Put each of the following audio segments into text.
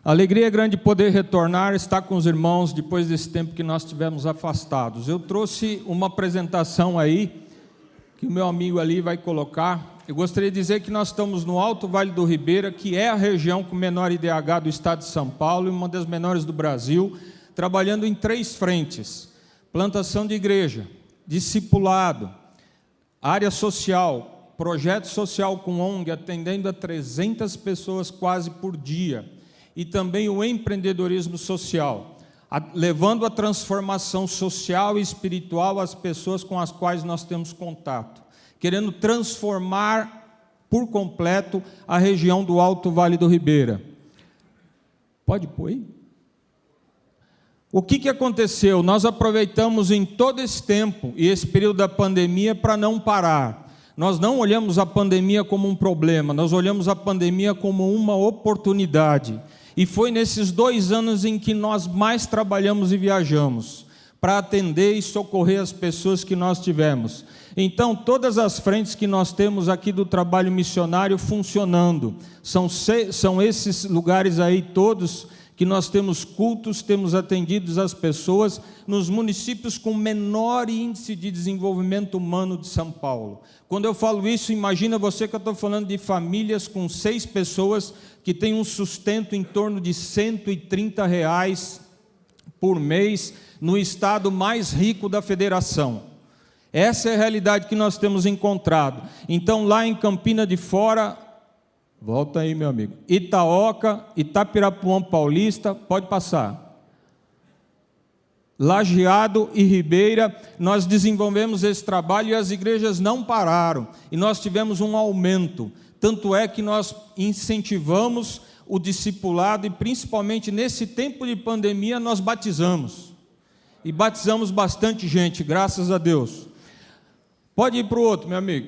A alegria é grande poder retornar, estar com os irmãos depois desse tempo que nós tivemos afastados. Eu trouxe uma apresentação aí, que o meu amigo ali vai colocar. Eu gostaria de dizer que nós estamos no Alto Vale do Ribeira, que é a região com menor IDH do estado de São Paulo e uma das menores do Brasil, trabalhando em 3 frentes: plantação de igreja, discipulado, área social, projeto social com ONG, atendendo a 300 pessoas quase por dia, e também o empreendedorismo social, levando a transformação social e espiritual às pessoas com as quais nós temos contato, querendo transformar por completo a região do Alto Vale do Ribeira. Pode pôr aí? O que aconteceu? Nós aproveitamos em todo esse tempo e esse período da pandemia para não parar. Nós não olhamos a pandemia como um problema, nós olhamos a pandemia como uma oportunidade. E foi nesses 2 anos em que nós mais trabalhamos e viajamos, para atender e socorrer as pessoas que nós tivemos. Então, todas as frentes que nós temos aqui do trabalho missionário funcionando, são esses lugares aí todos que nós temos cultos, temos atendido as pessoas nos municípios com menor índice de desenvolvimento humano de São Paulo. Quando eu falo isso, imagina você que eu estou falando de famílias com 6 pessoas que têm um sustento em torno de R$130 por mês no estado mais rico da federação. Essa é a realidade que nós temos encontrado. Então, lá em Campina de Fora, volta aí, meu amigo, Itaoca, Itapirapuã Paulista, pode passar. Lajeado e Ribeira, nós desenvolvemos esse trabalho e as igrejas não pararam. E nós tivemos um aumento. Tanto é que nós incentivamos o discipulado e, principalmente nesse tempo de pandemia, nós batizamos. E batizamos bastante gente, graças a Deus. Pode ir para o outro, meu amigo.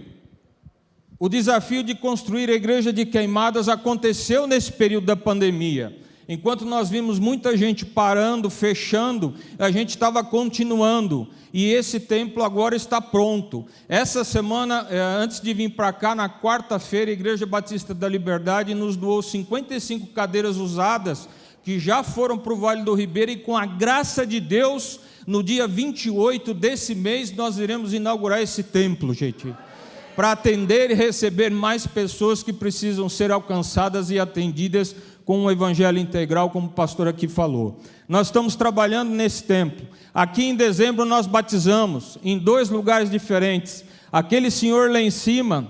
O desafio de construir a igreja de Queimadas aconteceu nesse período da pandemia. Enquanto nós vimos muita gente parando, fechando, a gente estava continuando. E esse templo agora está pronto. Essa semana, antes de vir para cá, na quarta-feira, a Igreja Batista da Liberdade nos doou 55 cadeiras usadas, que já foram para o Vale do Ribeira, e com a graça de Deus, no dia 28 desse mês, nós iremos inaugurar esse templo, gente, para atender e receber mais pessoas que precisam ser alcançadas e atendidas com um evangelho integral, como o pastor aqui falou. Nós estamos trabalhando nesse templo. Aqui em dezembro nós batizamos em 2 lugares diferentes. Aquele senhor lá em cima,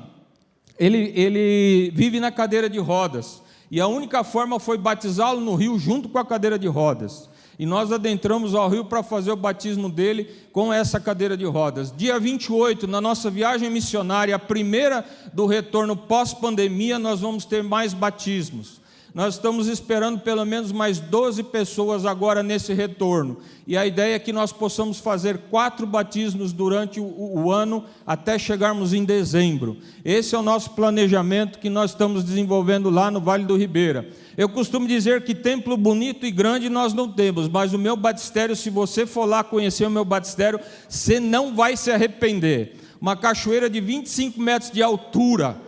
ele vive na cadeira de rodas, e a única forma foi batizá-lo no rio junto com a cadeira de rodas. E nós adentramos ao rio para fazer o batismo dele com essa cadeira de rodas. Dia 28, na nossa viagem missionária, a primeira do retorno pós-pandemia, nós vamos ter mais batismos. Nós estamos esperando pelo menos mais 12 pessoas agora nesse retorno. E a ideia é que nós possamos fazer 4 batismos durante o ano, até chegarmos em dezembro. Esse é o nosso planejamento que nós estamos desenvolvendo lá no Vale do Ribeira. Eu costumo dizer que templo bonito e grande nós não temos, mas o meu batistério, se você for lá conhecer o meu batistério, você não vai se arrepender. Uma cachoeira de 25 metros de altura,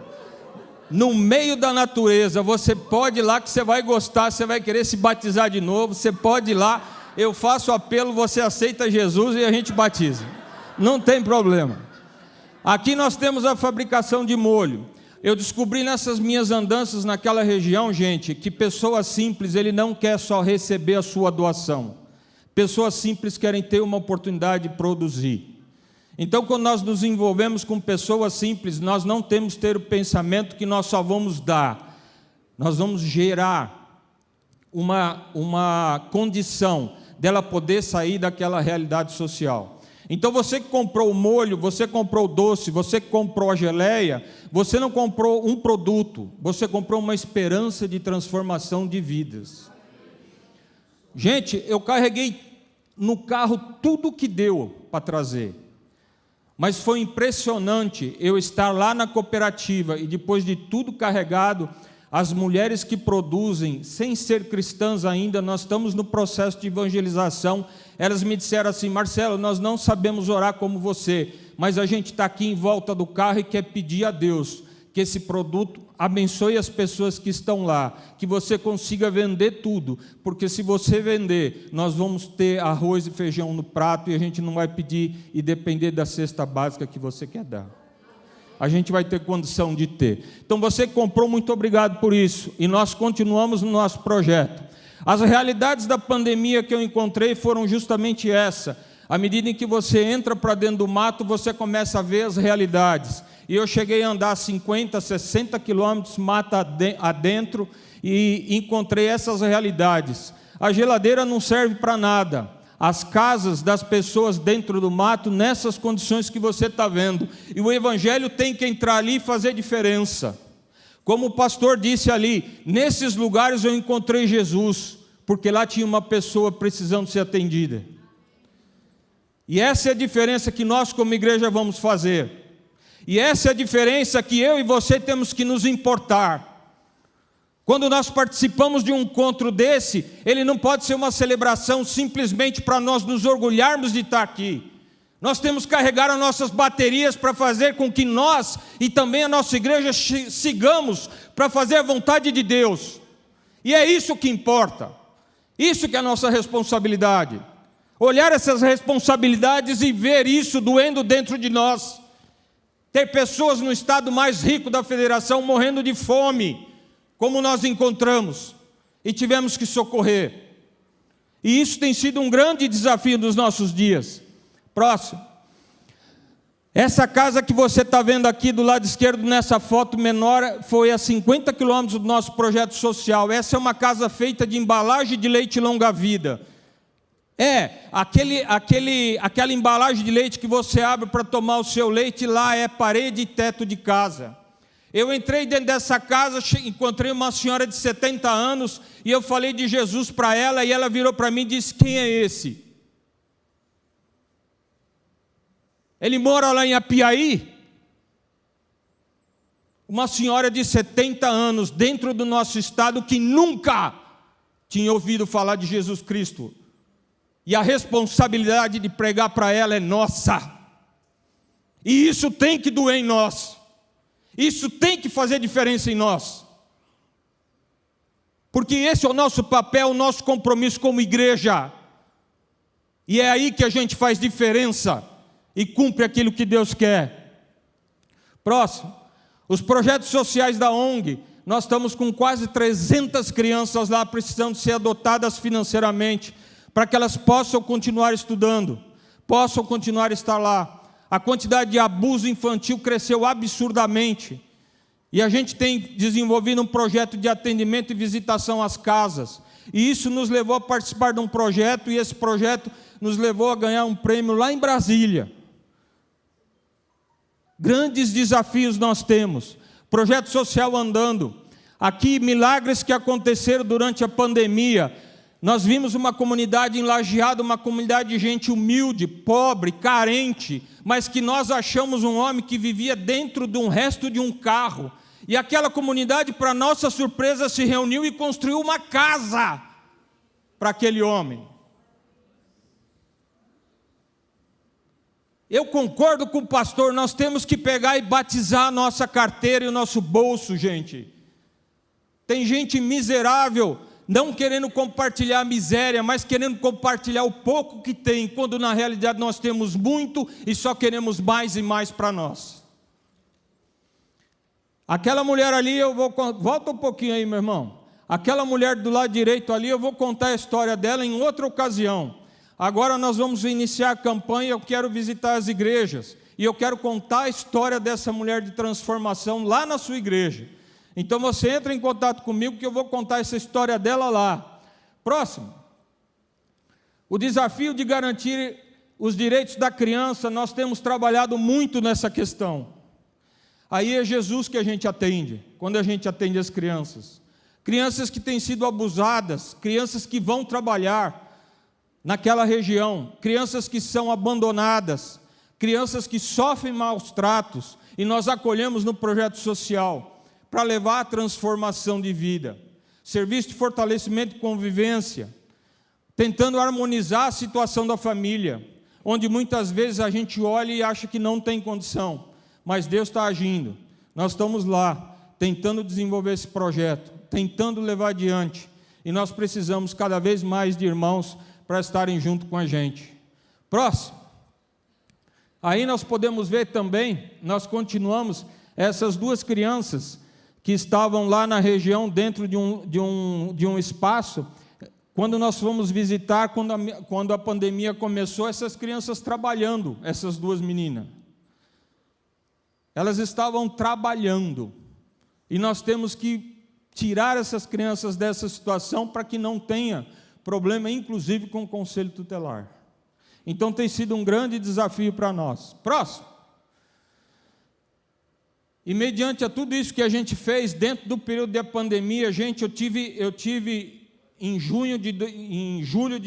no meio da natureza. Você pode ir lá que você vai gostar, você vai querer se batizar de novo, você pode ir lá, eu faço apelo, você aceita Jesus e a gente batiza, não tem problema. Aqui nós temos a fabricação de molho. Eu descobri nessas minhas andanças naquela região, gente, que pessoa simples, ele não quer só receber a sua doação. Pessoas simples querem ter uma oportunidade de produzir. Então, quando nós nos envolvemos com pessoas simples, nós não temos que ter o pensamento que nós só vamos dar. Nós vamos gerar uma condição dela poder sair daquela realidade social. Então, você que comprou o molho, você comprou o doce, você que comprou a geleia, você não comprou um produto, você comprou uma esperança de transformação de vidas. Gente, eu carreguei no carro tudo que deu para trazer. Mas foi impressionante eu estar lá na cooperativa e depois de tudo carregado, as mulheres que produzem, sem ser cristãs ainda, nós estamos no processo de evangelização, elas me disseram assim: Marcelo, nós não sabemos orar como você, mas a gente está aqui em volta do carro e quer pedir a Deus que esse produto abençoe as pessoas que estão lá, que você consiga vender tudo, porque se você vender, nós vamos ter arroz e feijão no prato e a gente não vai pedir e depender da cesta básica que você quer dar. A gente vai ter condição de ter. Então você que comprou, muito obrigado por isso, e nós continuamos no nosso projeto. As realidades da pandemia que eu encontrei foram justamente essa. À medida em que você entra para dentro do mato, você começa a ver as realidades. E eu cheguei a andar 50, 60 quilômetros mata adentro e encontrei essas realidades. A geladeira não serve para nada. As casas das pessoas dentro do mato, nessas condições que você está vendo. E o Evangelho tem que entrar ali e fazer diferença. Como o pastor disse ali, nesses lugares eu encontrei Jesus, porque lá tinha uma pessoa precisando ser atendida. E essa é a diferença que nós como igreja vamos fazer. E essa é a diferença que eu e você temos que nos importar. Quando nós participamos de um encontro desse, ele não pode ser uma celebração simplesmente para nós nos orgulharmos de estar aqui. Nós temos que carregar as nossas baterias para fazer com que nós e também a nossa igreja sigamos para fazer a vontade de Deus. E é isso que importa. Isso que é a nossa responsabilidade. Olhar essas responsabilidades e ver isso doendo dentro de nós. Ter pessoas no estado mais rico da federação morrendo de fome, como nós encontramos, e tivemos que socorrer. E isso tem sido um grande desafio dos nossos dias. Próximo. Essa casa que você está vendo aqui do lado esquerdo, nessa foto menor, foi a 50 quilômetros do nosso projeto social. Essa é uma casa feita de embalagem de leite longa-vida. Aquela embalagem de leite que você abre para tomar o seu leite, lá é parede e teto de casa. Eu entrei dentro dessa casa, encontrei uma senhora de 70 anos, e eu falei de Jesus para ela, e ela virou para mim e disse: quem é esse? Ele mora lá em Apiaí? Uma senhora de 70 anos, dentro do nosso estado, que nunca tinha ouvido falar de Jesus Cristo. E a responsabilidade de pregar para ela é nossa. E isso tem que doer em nós. Isso tem que fazer diferença em nós. Porque esse é o nosso papel, o nosso compromisso como igreja. E é aí que a gente faz diferença e cumpre aquilo que Deus quer. Próximo. Os projetos sociais da ONG. Nós estamos com quase 300 crianças lá precisando ser adotadas financeiramente, para que elas possam continuar estudando, possam continuar a estar lá. A quantidade de abuso infantil cresceu absurdamente. E a gente tem desenvolvido um projeto de atendimento e visitação às casas. E isso nos levou a participar de um projeto, e esse projeto nos levou a ganhar um prêmio lá em Brasília. Grandes desafios nós temos. Projeto social andando. Aqui, milagres que aconteceram durante a pandemia. Nós vimos uma comunidade em Lajeado, uma comunidade de gente humilde, pobre, carente, mas que nós achamos um homem que vivia dentro de um resto de um carro. E aquela comunidade, para nossa surpresa, se reuniu e construiu uma casa para aquele homem. Eu concordo com o pastor, nós temos que pegar e batizar a nossa carteira e o nosso bolso, gente. Tem gente miserável, não querendo compartilhar a miséria, mas querendo compartilhar o pouco que tem, quando na realidade nós temos muito e só queremos mais e mais para nós. Aquela mulher ali, volta um pouquinho aí, meu irmão. Aquela mulher do lado direito ali, eu vou contar a história dela em outra ocasião. Agora nós vamos iniciar a campanha, eu quero visitar as igrejas, e eu quero contar a história dessa mulher de transformação lá na sua igreja. Então você entra em contato comigo que eu vou contar essa história dela lá. Próximo. O desafio de garantir os direitos da criança, nós temos trabalhado muito nessa questão. Aí é Jesus que a gente atende, quando a gente atende as crianças. Crianças que têm sido abusadas, crianças que vão trabalhar naquela região, crianças que são abandonadas, crianças que sofrem maus tratos, e nós acolhemos no projeto social, para levar a transformação de vida, serviço de fortalecimento e convivência, tentando harmonizar a situação da família, onde muitas vezes a gente olha e acha que não tem condição, mas Deus está agindo. Nós estamos lá, tentando desenvolver esse projeto, tentando levar adiante. E nós precisamos cada vez mais de irmãos para estarem junto com a gente. Próximo. Aí nós podemos ver também, nós continuamos, essas duas crianças que estavam lá na região, dentro de um espaço. Quando nós fomos visitar, quando a pandemia começou, essas crianças trabalhando, essas duas meninas. Elas estavam trabalhando. E nós temos que tirar essas crianças dessa situação para que não tenha problema, inclusive com o Conselho Tutelar. Então tem sido um grande desafio para nós. Próximo. E mediante a tudo isso que a gente fez dentro do período da pandemia, gente, eu tive em julho de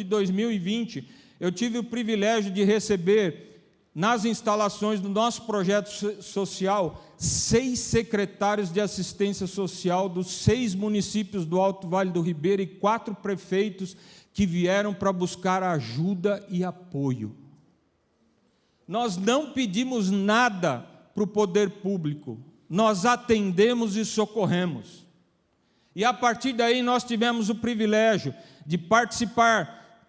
2020, eu tive o privilégio de receber nas instalações do nosso projeto social 6 secretários de assistência social dos 6 municípios do Alto Vale do Ribeira e 4 prefeitos que vieram para buscar ajuda e apoio. Nós não pedimos nada para o poder público, nós atendemos e socorremos. E a partir daí nós tivemos o privilégio de participar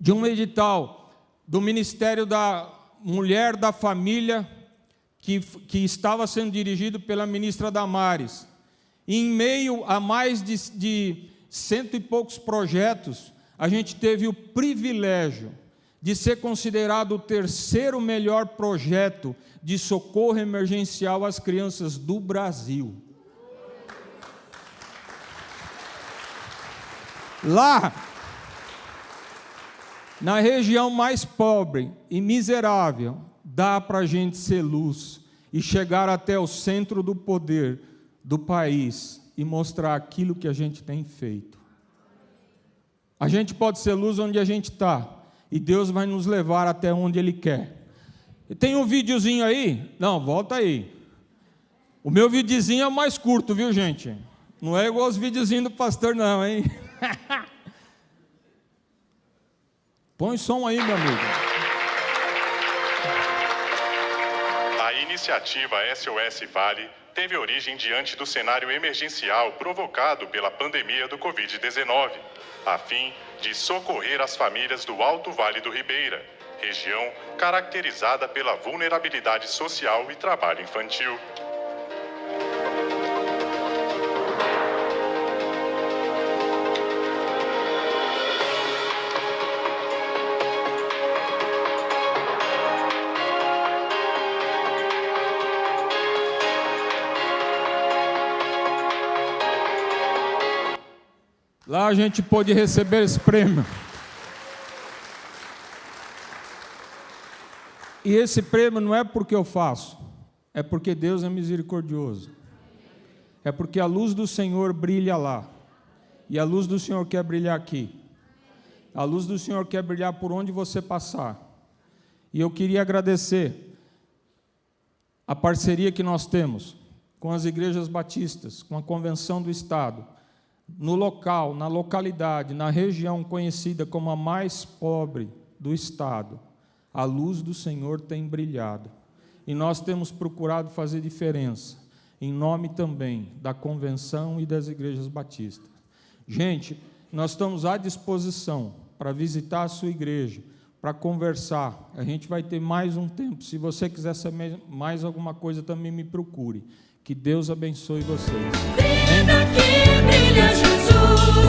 de um edital do Ministério da Mulher, da Família, que estava sendo dirigido pela ministra Damares. E em meio a mais de 100 e poucos projetos, a gente teve o privilégio de ser considerado o 3º melhor projeto de socorro emergencial às crianças do Brasil. Lá, na região mais pobre e miserável, dá para a gente ser luz e chegar até o centro do poder do país e mostrar aquilo que a gente tem feito. A gente pode ser luz onde a gente está, e Deus vai nos levar até onde Ele quer. Tem um videozinho aí? Não, volta aí. O meu videozinho é o mais curto, viu, gente? Não é igual os videozinhos do pastor, não, hein? Põe som aí, meu amigo. A iniciativa SOS Vale teve origem diante do cenário emergencial provocado pela pandemia do Covid-19, a fim de socorrer as famílias do Alto Vale do Ribeira, região caracterizada pela vulnerabilidade social e trabalho infantil. Lá a gente pôde receber esse prêmio. E esse prêmio não é porque eu faço, é porque Deus é misericordioso. É porque a luz do Senhor brilha lá. E a luz do Senhor quer brilhar aqui. A luz do Senhor quer brilhar por onde você passar. E eu queria agradecer a parceria que nós temos com as igrejas batistas, com a Convenção do Estado, no local, na localidade, na região conhecida como a mais pobre do Estado. A luz do Senhor tem brilhado. E nós temos procurado fazer diferença, em nome também da Convenção e das igrejas batistas. Gente, nós estamos à disposição para visitar a sua igreja, para conversar. A gente vai ter mais um tempo. Se você quiser saber mais alguma coisa, também me procure. Que Deus abençoe vocês. Vida que brilha, Jesus.